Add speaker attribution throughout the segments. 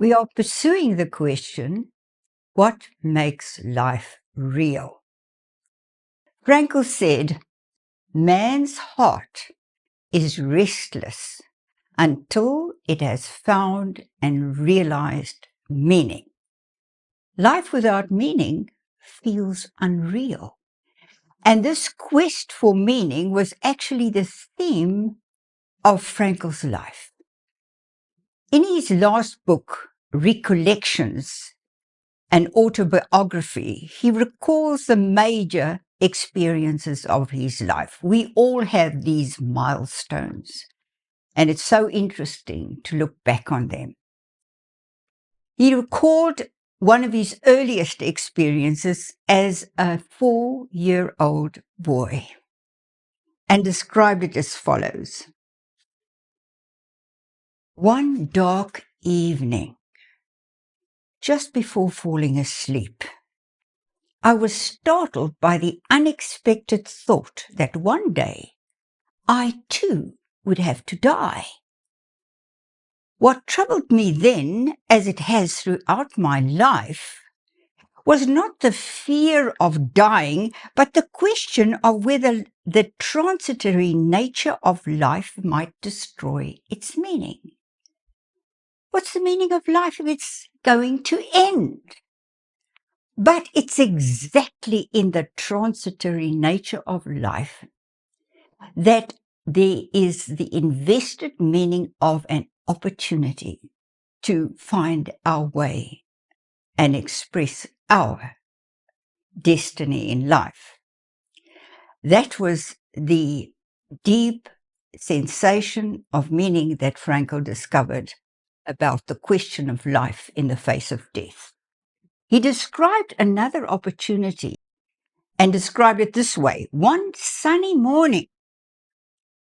Speaker 1: We are pursuing the question, what makes life real? Frankl said, man's heart is restless until it has found and realized meaning. Life without meaning feels unreal. And this quest for meaning was actually the theme of Frankl's life. In his last book, Recollections, an autobiography, he recalls the major experiences of his life. We all have these milestones, and it's so interesting to look back on them. He recalled one of his earliest experiences as a 4-year-old boy and described it as follows. One dark evening, just before falling asleep, I was startled by the unexpected thought that one day I too would have to die. What troubled me then, as it has throughout my life, was not the fear of dying, but the question of whether the transitory nature of life might destroy its meaning. What's the meaning of life if it's going to end? But it's exactly in the transitory nature of life that there is the invested meaning of an opportunity to find our way and express our destiny in life. That was the deep sensation of meaning that Frankl discovered about the question of life in the face of death. He described another opportunity and described it this way. One sunny morning,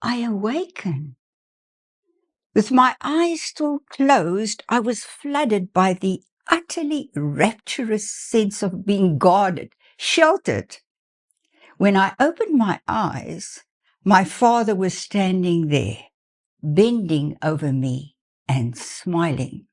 Speaker 1: I awakened. With my eyes still closed, I was flooded by the utterly rapturous sense of being guarded, sheltered. When I opened my eyes, my father was standing there, bending over me and smiling.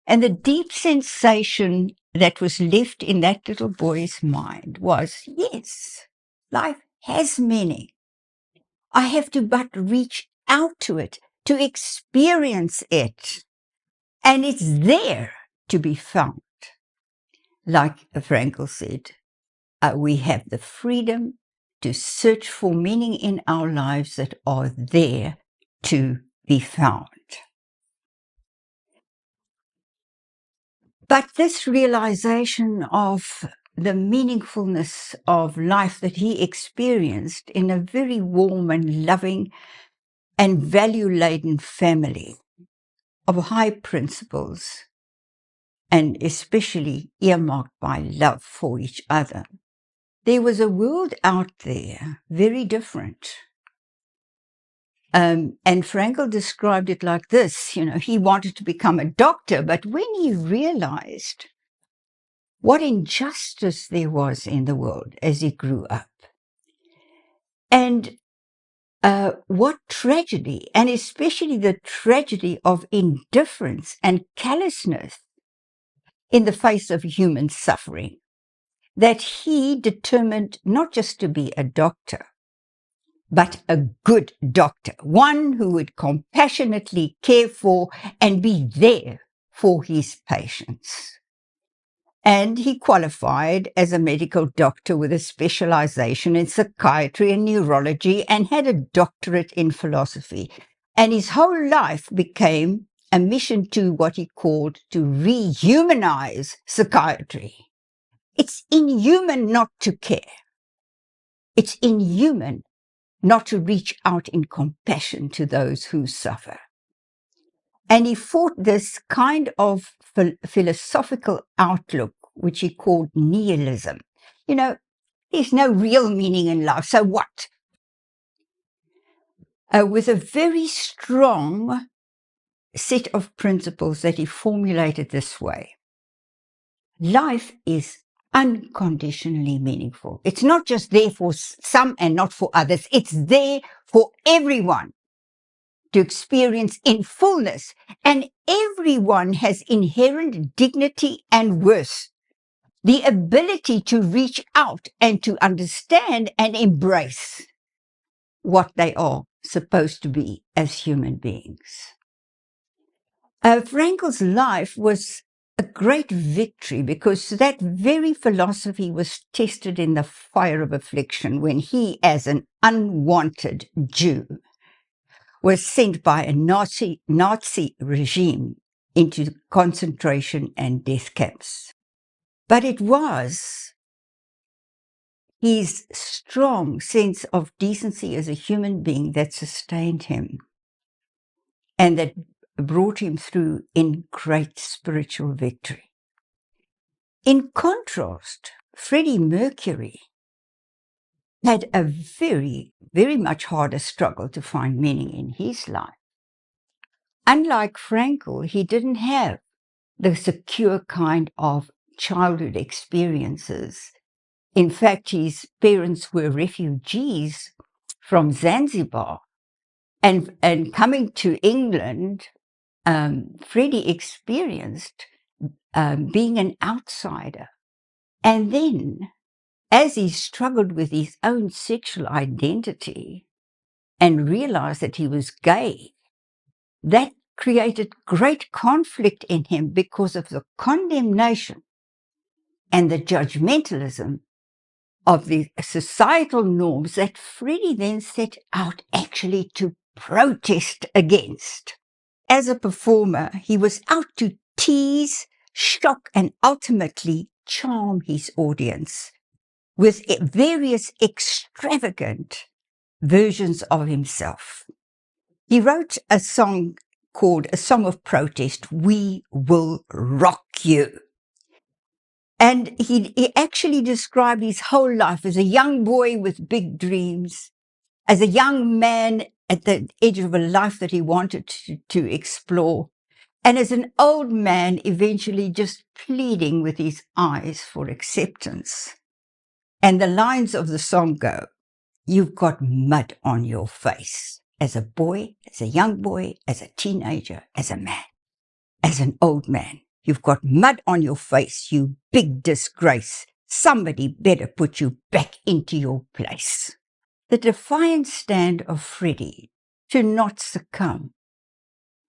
Speaker 1: And the deep sensation that was left in that little boy's mind was, yes, life has meaning. I have to but reach out to it, to experience it. And it's there to be found. Like Frankl said, we have the freedom to search for meaning in our lives that are there to be found. But this realization of the meaningfulness of life that he experienced in a very warm and loving and value-laden family of high principles, and especially earmarked by love for each other. There was a world out there very different. And Frankl described it like this, he wanted to become a doctor, but when he realized what injustice there was in the world as he grew up, and what tragedy, and especially the tragedy of indifference and callousness in the face of human suffering, that he determined not just to be a doctor, but a good doctor, one who would compassionately care for and be there for his patients. And he qualified as a medical doctor with a specialization in psychiatry and neurology and had a doctorate in philosophy. And his whole life became a mission to what he called to rehumanize psychiatry. It's inhuman not to care. It's inhuman not to reach out in compassion to those who suffer. And he fought this kind of philosophical outlook, which he called nihilism. There's no real meaning in life, so what? With a very strong set of principles that he formulated this way. Life is unconditionally meaningful. It's not just there for some and not for others. It's there for everyone. to experience in fullness, and everyone has inherent dignity and worth, the ability to reach out and to understand and embrace what they are supposed to be as human beings. Frankel's life was a great victory because that very philosophy was tested in the fire of affliction when he, as an unwanted Jew, was sent by a Nazi regime into concentration and death camps. But it was his strong sense of decency as a human being that sustained him and that brought him through in great spiritual victory. In contrast, Freddie Mercury had a very, very much harder struggle to find meaning in his life. Unlike Frankel, he didn't have the secure kind of childhood experiences. In fact, his parents were refugees from Zanzibar. And coming to England, Freddie experienced being an outsider. And then, as he struggled with his own sexual identity and realized that he was gay, that created great conflict in him because of the condemnation and the judgmentalism of the societal norms that Freddie then set out actually to protest against. As a performer, he was out to tease, shock, and ultimately charm his audience with various extravagant versions of himself. He wrote a song called A Song of Protest, We Will Rock You. And he actually described his whole life as a young boy with big dreams, as a young man at the edge of a life that he wanted to explore, and as an old man eventually just pleading with his eyes for acceptance. And the lines of the song go, you've got mud on your face as a boy, as a young boy, as a teenager, as a man, as an old man. You've got mud on your face, you big disgrace. Somebody better put you back into your place. The defiant stand of Freddie to not succumb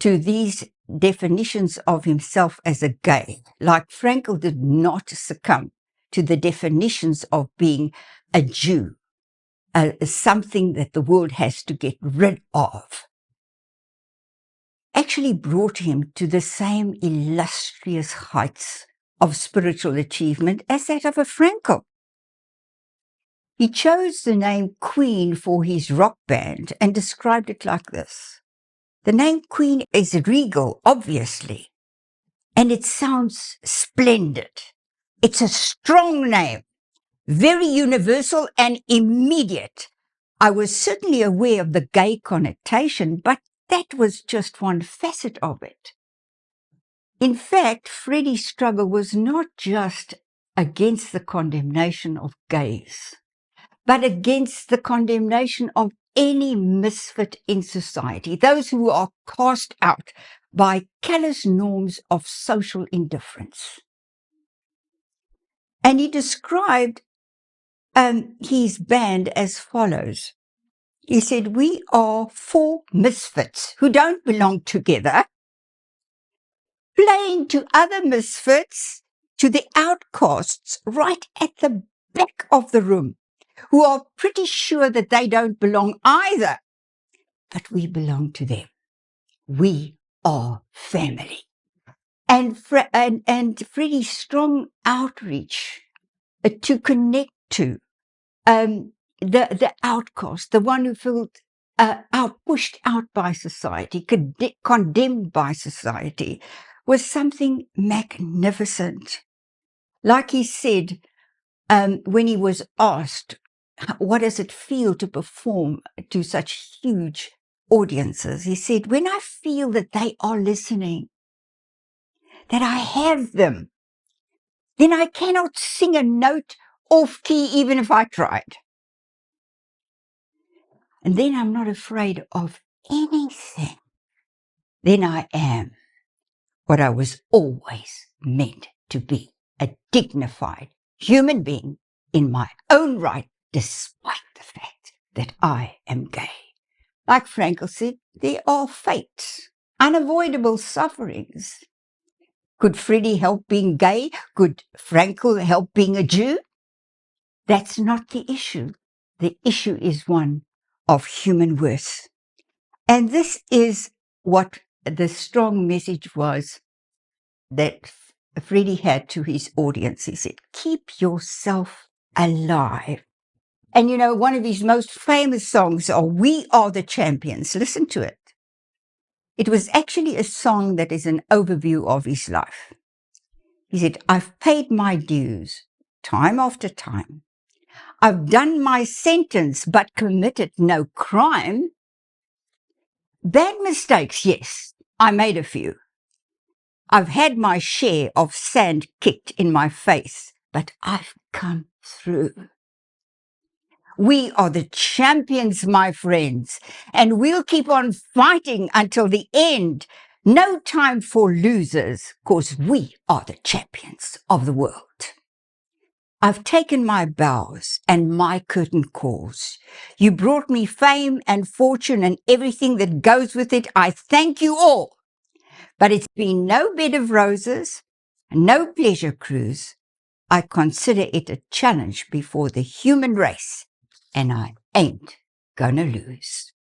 Speaker 1: to these definitions of himself as a gay, like Frankel did not succumb to the definitions of being a Jew, something that the world has to get rid of, actually brought him to the same illustrious heights of spiritual achievement as that of a Frankel. He chose the name Queen for his rock band and described it like this. The name Queen is regal, obviously, and it sounds splendid. It's a strong name, very universal and immediate. I was certainly aware of the gay connotation, but that was just one facet of it. In fact, Freddie's struggle was not just against the condemnation of gays, but against the condemnation of any misfit in society, those who are cast out by callous norms of social indifference. And he described his band as follows. He said, we are four misfits who don't belong together, playing to other misfits, to the outcasts right at the back of the room, who are pretty sure that they don't belong either, but we belong to them. We are family. And Freddie's strong outreach to connect to the outcast, the one who felt pushed out by society, condemned by society, was something magnificent. Like he said, when he was asked, what does it feel to perform to such huge audiences? He said, when I feel that they are listening, that I have them, then I cannot sing a note off key even if I tried. And then I'm not afraid of anything, then I am what I was always meant to be, a dignified human being in my own right, despite the fact that I am gay. Like Frankl said, there are fates, unavoidable sufferings. Could Freddie help being gay? Could Frankl help being a Jew? That's not the issue. The issue is one of human worth. And this is what the strong message was that Freddie had to his audience. He said, keep yourself alive. And you know, one of his most famous songs are We Are the Champions. Listen to it. It was actually a song that is an overview of his life. He said, I've paid my dues time after time. I've done my sentence, but committed no crime. Bad mistakes, yes, I made a few. I've had my share of sand kicked in my face, but I've come through. We are the champions, my friends, and we'll keep on fighting until the end. No time for losers, 'cause we are the champions of the world. I've taken my bows and my curtain calls. You brought me fame and fortune and everything that goes with it. I thank you all. But it's been no bed of roses, no pleasure cruise. I consider it a challenge before the human race, and I ain't gonna lose.